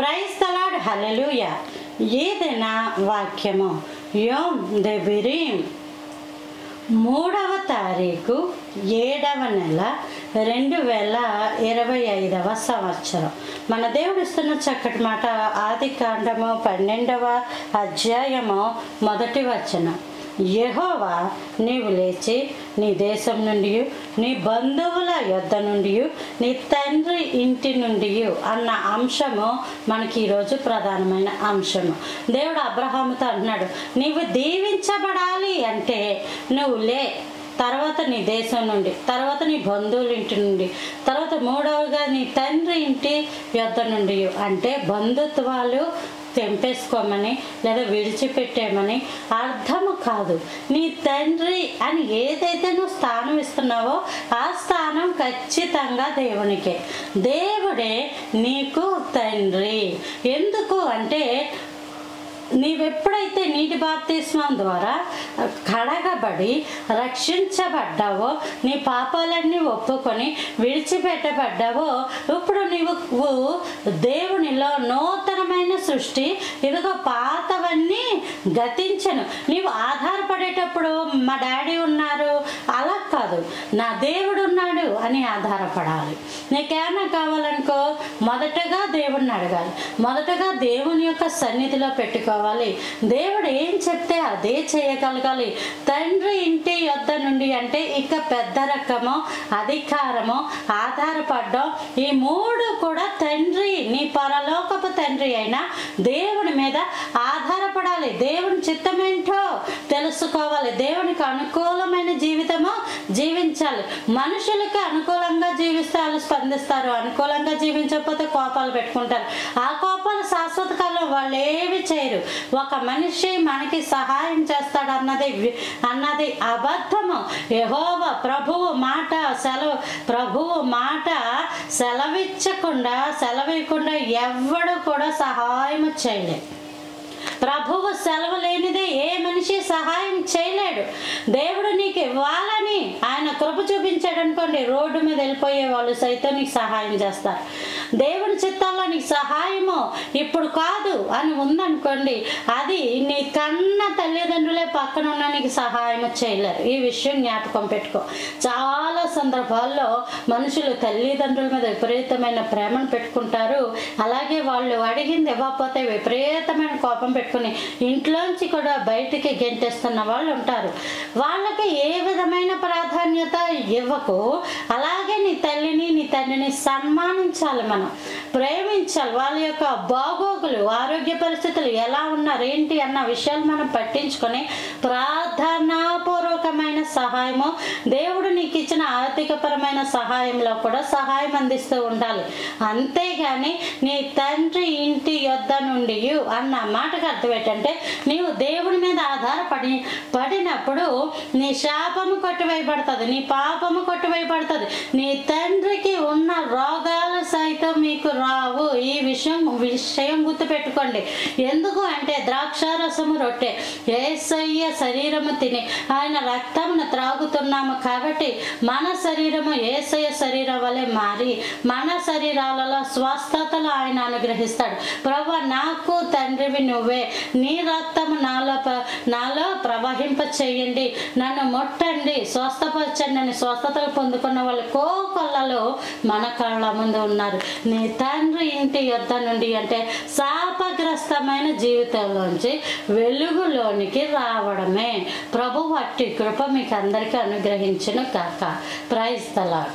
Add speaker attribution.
Speaker 1: Praise the lord, హల్లెలూయా. ఏదైనా వాక్యము యోమ్ దెబిరీం 3వ తారీఖు 7వ నెల 2025వ సంవత్సరం. మన దేవుడు ఇస్తున్న చక్కటి మాట ఆదికాండము 12వ అధ్యాయము 1వ వచనం. యెహోవా, నీవు లేచి నీ దేశం నుండి, నీ బంధువుల యొద్ద నుండి, నీ తండ్రి ఇంటి నుండి అన్న అంశము మనకి ఈరోజు ప్రధానమైన అంశము. దేవుడు అబ్రహాముతో అన్నాడు, నీవు దీవించబడాలి అంటే నువ్వు లే, తర్వాత నీ దేశం నుండి, తర్వాత నీ బంధువుల ఇంటి నుండి, తర్వాత మూడవగా నీ తండ్రి ఇంటి యొద్ద నుండి. అంటే బంధుత్వాలు తెంపేసుకోమని లేదా విడిచిపెట్టేమని అర్థము కాదు. నీ తండ్రి అని ఏదైతే నువ్వు స్థానం ఇస్తున్నావో ఆ స్థానం ఖచ్చితంగా దేవునికే. దేవుడే నీకు తండ్రి. ఎందుకు అంటే నీవెప్పుడైతే నీటి బాప్తిస్మం ద్వారా కడగబడి రక్షించబడ్డావో, నీ పాపాలన్నీ ఒప్పుకొని విడిచిపెట్టబడ్డావో, ఇప్పుడు నీవు దేవునిలో నూతనమైన సృష్టి. ఇదిగో పాతవన్నీ గతించను. నీవు ఆధారపడేటప్పుడు మా డాడీ ఉన్నారు అలా కాదు, నా దేవుడు ఉన్నాడు అని ఆధారపడాలి. నీకేమైనా కావాలనుకో మొదటగా దేవుడిని అడగాలి, మొదటగా దేవుని యొక్క సన్నిధిలో పెట్టుకోవాలి. దేవుడు ఏం చెప్తే అదే చేయగలగాలి. తండ్రి ఇంటి యొద్ద నుండి అంటే ఇక పెద్ద రకము అధికారము, ఆధారపడడం, ఈ మూడు కూడా తండ్రి, నీ పరలోకపు తండ్రి అయినా దేవుని మీద ఆధారపడాలి. దేవుని చిత్తమేంటో తెలుసుకోవాలి. దేవునికి అనుకూలమైన జీవితము జీవించాలి. మనుషులకి అనుకూలంగా జీవిస్తే వాళ్ళు స్పందిస్తారు, అనుకూలంగా జీవించకపోతే కోపాలు పెట్టుకుంటారు. ఆ కోపాలు శాశ్వత కాలం వాళ్ళు ఏమి చేయరు. ఒక మనిషి మనకి సహాయం చేస్తాడు అన్నది అబద్ధము. యెహోవా ప్రభువు మాట సెలవివ్వకుండా ఎవ్వడు కూడా సహాయం చేయలేదు. ప్రభువు సెలవు లేనిదే ఏ మనిషి సహాయం చేయలేడు. దేవుడు నీకు ఇవ్వాలని ఆయన కృప చూపించాడు అనుకోండి, రోడ్డు మీద వెళ్ళిపోయే వాళ్ళు సైతం నీకు సహాయం చేస్తారు. దేవుని చిత్తాల్లో నీకు సహాయము ఇప్పుడు కాదు అని ఉందనుకోండి, అది నీ కన్న తల్లిదండ్రులే పక్కన ఉన్న నీకు సహాయం చేయలేరు. ఈ విషయం జ్ఞాపకం పెట్టుకో. చాలా సందర్భాల్లో మనుషులు తల్లిదండ్రుల మీద విపరీతమైన ప్రేమను పెట్టుకుంటారు. అలాగే వాళ్ళు అడిగింది ఇవ్వకపోతే విపరీతమైన కోపం పెట్టుకుని ఇంట్లోంచి కూడా బయటికి గెంటేస్తున్న వాళ్ళు ఉంటారు. వాళ్ళకి ఏ విధమైన ప్రాధాన్యత ఇవ్వకు. అలాగే నీ తల్లిని నీ తండ్రిని సన్మానించాలి, మనం ప్రేమించాలి. వాళ్ళ యొక్క బాగోగులు, ఆరోగ్య పరిస్థితులు ఎలా ఉన్నారు ఏంటి అన్న విషయాలు మనం పట్టించుకొని ప్రార్థనాపూర్వకమైన సహాయము, దేవుడు నీకు ఇచ్చిన ఆర్థికపరమైన సహాయంలో కూడా సహాయం అందిస్తూ ఉండాలి. అంతేగాని నీ తండ్రి ఇంటి యొద్ద నుండి అన్న మాటకు అర్థం ఏంటంటే, నీవు దేవుని మీద పడినప్పుడు నీ శాపము కొట్టివేయబడుతుంది, నీ పాపము కొట్టివేయబడుతుంది. నీ తండ్రికి ఉన్న రోగాలు సైతం మీకు రావు. ఈ విషయం గుర్తుపెట్టుకోండి. ఎందుకు అంటే ద్రాక్షారసము రొట్టె యేసయ్య శరీరము తిని ఆయన రక్తమును త్రాగుతున్నాము కాబట్టి మన శరీరము యేసయ్య శరీరం వలె మారి మన శరీరాలలో స్వస్థతలు ఆయన అనుగ్రహిస్తాడు. ప్రభువా, నాకు తండ్రివి నువ్వే, నీ రక్తము నాలో ప్రవహింప చేయండి, నన్ను ముట్టండి, స్వస్థపరచండి అని స్వస్థతలు పొందుకున్న వాళ్ళు కోకొల్లలో మన కళ్ళ ముందు ఉన్నారు. నీ తండ్రి ఇంటి యొద్ద నుండి అంటే శాపగ్రస్తమైన జీవితంలోంచి వెలుగులోనికి రావడమే. ప్రభు అట్టి కృప మీకు అందరికీ అనుగ్రహించును కాక. Praise the lord.